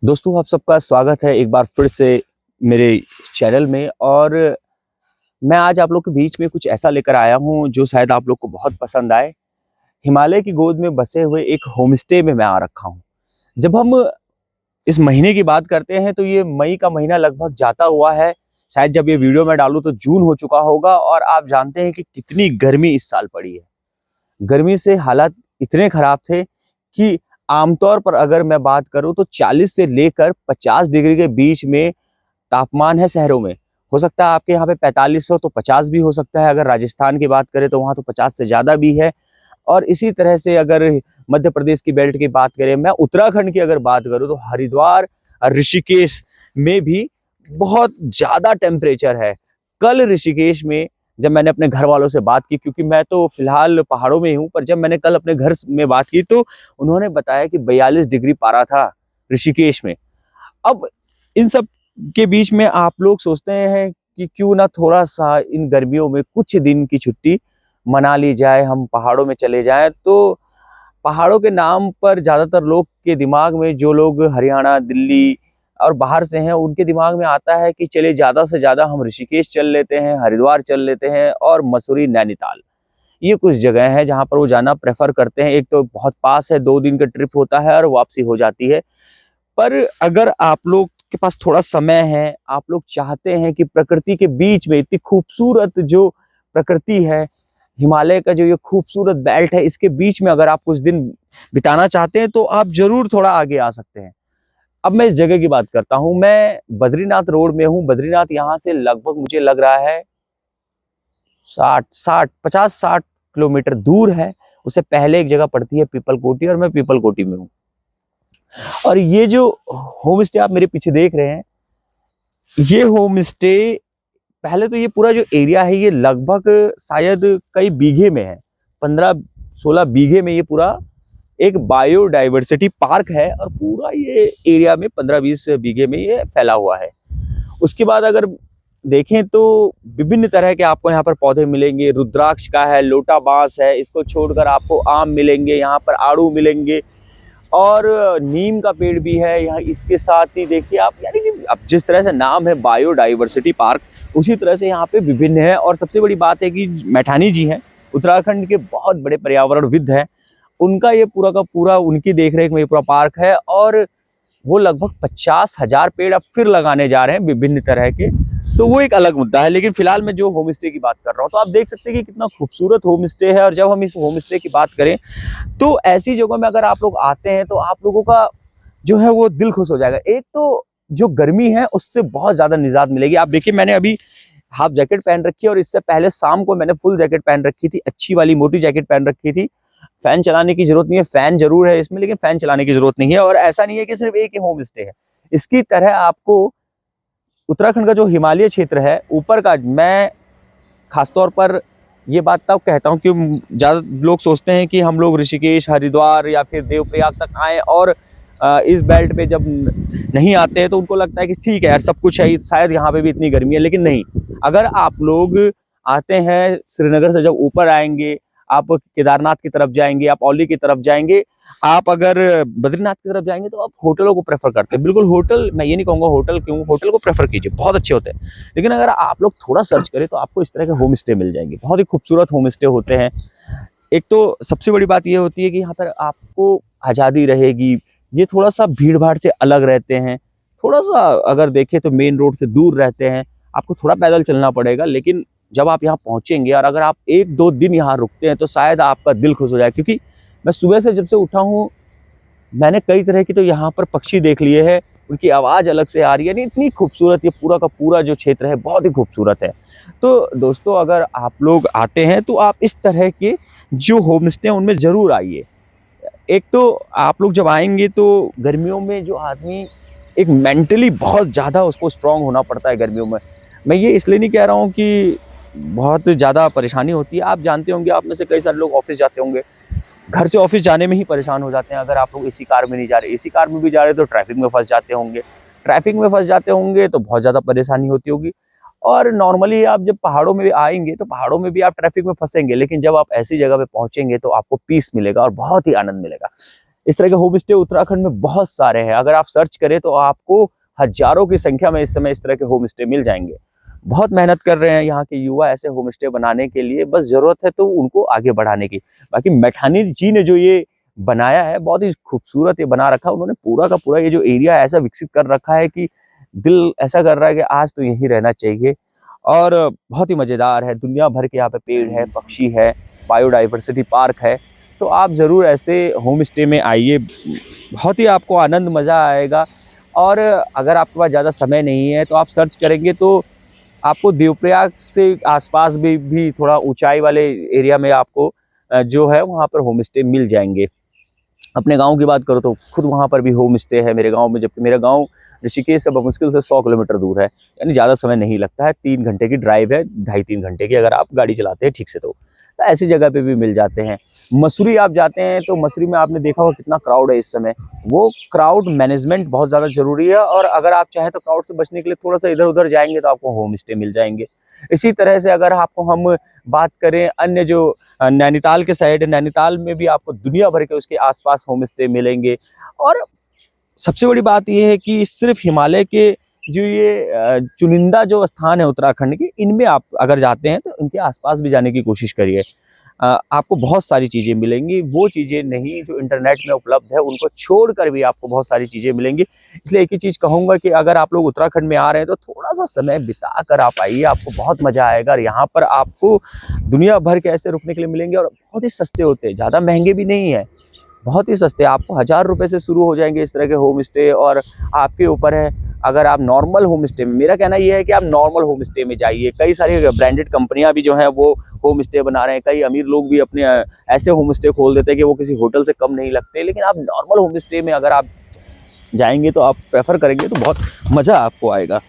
दोस्तों, आप सबका स्वागत है एक बार फिर से मेरे चैनल में। और मैं आज आप लोग के बीच में कुछ ऐसा लेकर आया हूं जो शायद आप लोग को बहुत पसंद आए। हिमालय की गोद में बसे हुए एक होम स्टे में मैं आ रखा हूं। जब हम इस महीने की बात करते हैं तो ये मई का महीना लगभग जाता हुआ है। शायद जब ये वीडियो मैं डालूं तो जून हो चुका होगा। और आप जानते हैं कि कितनी गर्मी इस साल पड़ी है। गर्मी से हालात इतने खराब थे कि आमतौर पर अगर मैं बात करूं तो 40 से लेकर 50 डिग्री के बीच में तापमान है शहरों में। हो सकता है आपके यहाँ पे 45 हो तो 50 भी हो सकता है। अगर राजस्थान की बात करें तो वहाँ तो 50 से ज़्यादा भी है। और इसी तरह से अगर मध्य प्रदेश की बेल्ट की बात करें, मैं उत्तराखंड की अगर बात करूँ तो हरिद्वार और ऋषिकेश में भी बहुत ज़्यादा टेम्परेचर है। कल ऋषिकेश में जब मैंने अपने घर वालों से बात की, क्योंकि मैं तो फिलहाल पहाड़ों में ही हूँ, पर जब मैंने कल अपने घर में बात की तो उन्होंने बताया कि 42 डिग्री पारा था ऋषिकेश में। अब इन सब के बीच में आप लोग सोचते हैं कि क्यों ना थोड़ा सा इन गर्मियों में कुछ दिन की छुट्टी मना ली जाए, हम पहाड़ों में चले जाएं। तो पहाड़ों के नाम पर ज्यादातर लोग के दिमाग में, जो लोग हरियाणा, दिल्ली और बाहर से हैं, उनके दिमाग में आता है कि चले ज्यादा से ज्यादा हम ऋषिकेश चल लेते हैं, हरिद्वार चल लेते हैं और मसूरी, नैनीताल। ये कुछ जगह हैं जहां पर वो जाना प्रेफर करते हैं। एक तो बहुत पास है, 2 दिन का ट्रिप होता है और वापसी हो जाती है। पर अगर आप लोग के पास थोड़ा समय है, आप लोग चाहते हैं कि प्रकृति के बीच में इतनी खूबसूरत जो प्रकृति है, हिमालय का जो ये खूबसूरत बेल्ट है, इसके बीच में अगर आप कुछ दिन बिताना चाहते हैं तो आप जरूर थोड़ा आगे आ सकते हैं। अब मैं इस जगह की बात करता हूँ। मैं बद्रीनाथ रोड में हूँ। बद्रीनाथ यहाँ से लगभग मुझे लग रहा है 50-60 किलोमीटर दूर है। उससे पहले एक जगह पड़ती है पीपल कोटी, और मैं पीपल कोटी में हूँ। और ये जो होम स्टे आप मेरे पीछे देख रहे हैं, ये होम स्टे, पहले तो ये पूरा जो एरिया है ये लगभग शायद कई बीघे में है। 15-16 बीघे में ये पूरा एक बायोडाइवर्सिटी पार्क है। और पूरा ये एरिया में 15-20 बीघे में ये फैला हुआ है। उसके बाद अगर देखें तो विभिन्न तरह के आपको यहाँ पर पौधे मिलेंगे। रुद्राक्ष का है, लोटा बांस है, इसको छोड़कर आपको आम मिलेंगे, यहाँ पर आड़ू मिलेंगे और नीम का पेड़ भी है यहाँ। इसके साथ ही देखिए आप, यानी कि अब जिस तरह से नाम है बायोडाइवर्सिटी पार्क, उसी तरह से यहाँ पे विभिन्न है। और सबसे बड़ी बात है कि मैठानी जी हैं, उत्तराखंड के बहुत बड़े पर्यावरणविद हैं, उनका ये पूरा का पूरा, उनकी देखरेख में ये पूरा पार्क है। और वो लगभग 50,000 पेड़ अब फिर लगाने जा रहे हैं विभिन्न तरह के। तो वो एक अलग मुद्दा है। लेकिन फिलहाल मैं जो होम स्टे की बात कर रहा हूँ, तो आप देख सकते हैं कि कितना खूबसूरत होम स्टे है। और जब हम इस होम स्टे की बात करें तो ऐसी जगहों में अगर आप लोग आते हैं तो आप लोगों का जो है वो दिल खुश हो जाएगा। एक तो जो गर्मी है उससे बहुत ज्यादा निजात मिलेगी। आप देखिए, मैंने अभी हाफ जैकेट पहन रखी है और इससे पहले शाम को मैंने फुल जैकेट पहन रखी थी, अच्छी वाली मोटी जैकेट पहन रखी थी। फैन चलाने की जरूरत नहीं है, फैन जरूर है इसमें, लेकिन फैन चलाने की जरूरत नहीं है। और ऐसा नहीं है कि सिर्फ एक ही होम स्टे है। इसकी तरह आपको उत्तराखंड का जो हिमालय क्षेत्र है ऊपर का, मैं खासतौर पर ये बात तब कहता हूँ कि ज्यादा लोग सोचते हैं कि हम लोग ऋषिकेश, हरिद्वार या फिर देवप्रयाग तक आए और इस बेल्ट पे जब नहीं आते हैं तो उनको लगता है कि ठीक है यार, सब कुछ है, शायद यहाँ पे भी इतनी गर्मी है। लेकिन नहीं, अगर आप लोग आते हैं श्रीनगर से, जब ऊपर आएंगे, आप केदारनाथ की तरफ जाएंगे, आप औली की तरफ जाएंगे, आप अगर बद्रीनाथ की तरफ जाएंगे, तो आप होटलों को प्रेफर करते हैं। बिल्कुल होटल, मैं ये नहीं कहूँगा होटल क्यों, होटल को प्रेफर कीजिए, बहुत अच्छे होते हैं। लेकिन अगर आप लोग थोड़ा सर्च करें तो आपको इस तरह के होम स्टे मिल जाएंगे। बहुत ही खूबसूरत होम स्टे होते हैं। एक तो सबसे बड़ी बात ये होती है कि यहाँ पर आपको आज़ादी रहेगी। ये थोड़ा सा भीड़ भाड़ से अलग रहते हैं। थोड़ा सा अगर देखें तो मेन रोड से दूर रहते हैं, आपको थोड़ा पैदल चलना पड़ेगा। लेकिन जब आप यहाँ पहुँचेंगे और अगर आप 1-2 दिन यहाँ रुकते हैं तो शायद आपका दिल खुश हो जाए। क्योंकि मैं सुबह से जब से उठा हूँ, मैंने कई तरह की तो यहाँ पर पक्षी देख लिए हैं, उनकी आवाज़ अलग से आ रही है। नहीं, इतनी खूबसूरत ये पूरा का पूरा जो क्षेत्र है बहुत ही खूबसूरत है। तो दोस्तों, अगर आप लोग आते हैं तो आप इस तरह के जो होम स्टे हैं उनमें ज़रूर आइए। एक तो आप लोग जब आएंगे तो गर्मियों में जो आदमी एक मेंटली बहुत ज़्यादा उसको स्ट्रांग होना पड़ता है गर्मियों में। मैं ये इसलिए नहीं कह रहा हूँ कि बहुत ज़्यादा परेशानी होती है। आप जानते होंगे, आप में से कई सारे लोग ऑफिस जाते होंगे, घर से ऑफिस जाने में ही परेशान हो जाते हैं। अगर आप लोग एसी कार में नहीं जा रहे, एसी कार में भी जा रहे तो ट्रैफिक में फंस जाते होंगे। ट्रैफिक में फंस जाते होंगे तो बहुत ज़्यादा परेशानी होती होगी। और नॉर्मली आप जब पहाड़ों में भी आएंगे तो पहाड़ों में भी आप ट्रैफिक में फंसेंगे, लेकिन जब आप ऐसी जगह पे पहुंचेंगे तो आपको पीस मिलेगा और बहुत ही आनंद मिलेगा। इस तरह के होम स्टे उत्तराखंड में बहुत सारे हैं। अगर आप सर्च करें तो आपको हजारों की संख्या में इस समय इस तरह के होम स्टे मिल जाएंगे। बहुत मेहनत कर रहे हैं यहाँ के युवा ऐसे होम स्टे बनाने के लिए, बस जरूरत है तो उनको आगे बढ़ाने की। बाकी मैठानी जी ने जो ये बनाया है, बहुत ही खूबसूरत ये बना रखा है उन्होंने। पूरा का पूरा ये जो एरिया ऐसा विकसित कर रखा है कि दिल ऐसा कर रहा है कि आज तो यहीं रहना चाहिए। और बहुत ही मजेदार है, दुनिया भर के यहाँ पे पेड़ है, पक्षी है, बायोडाइवर्सिटी पार्क है। तो आप जरूर ऐसे होम स्टे में आइए, बहुत ही आपको आनंद मजा आएगा। और अगर आपके पास ज़्यादा समय नहीं है तो आप सर्च करेंगे तो आपको देवप्रयाग से आसपास भी थोड़ा ऊंचाई वाले एरिया में आपको जो है वहाँ पर होम स्टे मिल जाएंगे। अपने गांव की बात करो तो खुद वहाँ पर भी होम स्टे है मेरे गांव में, जबकि मेरा गांव ऋषिकेश से मुश्किल से 100 किलोमीटर दूर है, यानी ज़्यादा समय नहीं लगता है। 3 घंटे की ड्राइव है, 2.5-3 घंटे की, अगर आप गाड़ी चलाते हैं ठीक से तो ऐसी जगह पे भी मिल जाते हैं। मसूरी आप जाते हैं तो मसूरी में आपने देखा होगा कितना क्राउड है इस समय। वो क्राउड मैनेजमेंट बहुत ज़्यादा जरूरी है, और अगर आप चाहें तो क्राउड से बचने के लिए थोड़ा सा इधर उधर जाएंगे तो आपको होम स्टे मिल जाएंगे। इसी तरह से अगर आपको हम बात करें अन्य जो नैनीताल के साइड, नैनीताल में भी आपको दुनिया भर के उसके आसपास होम स्टे मिलेंगे। और सबसे बड़ी बात यह है कि सिर्फ हिमालय के जो ये चुनिंदा जो स्थान है उत्तराखंड के, इनमें आप अगर जाते हैं तो इनके आसपास भी जाने की कोशिश करिए। आपको बहुत सारी चीज़ें मिलेंगी, वो चीज़ें नहीं जो इंटरनेट में उपलब्ध है, उनको छोड़कर भी आपको बहुत सारी चीज़ें मिलेंगी। इसलिए एक ही चीज़ कहूँगा कि अगर आप लोग उत्तराखंड में आ रहे हैं तो थोड़ा सा समय बिता कर आप आइए, आपको बहुत मज़ा आएगा। और यहाँ पर आपको दुनिया भर के ऐसे रुकने के लिए मिलेंगे, और बहुत ही सस्ते होते हैं, ज़्यादा महंगे भी नहीं है, बहुत ही सस्ते। आपको 1000 रुपये से शुरू हो जाएंगे इस तरह के होम स्टे। और आपके ऊपर है, अगर आप नॉर्मल होम स्टे में, मेरा कहना यह है कि आप नॉर्मल होम स्टे में जाइए। कई सारी ब्रांडेड कंपनियां भी जो हैं वो होम स्टे बना रहे हैं, कई अमीर लोग भी अपने ऐसे होम स्टे खोल देते हैं कि वो किसी होटल से कम नहीं लगते। लेकिन आप नॉर्मल होम स्टे में अगर आप जाएंगे तो आप प्रेफर करेंगे तो बहुत मज़ा आपको आएगा।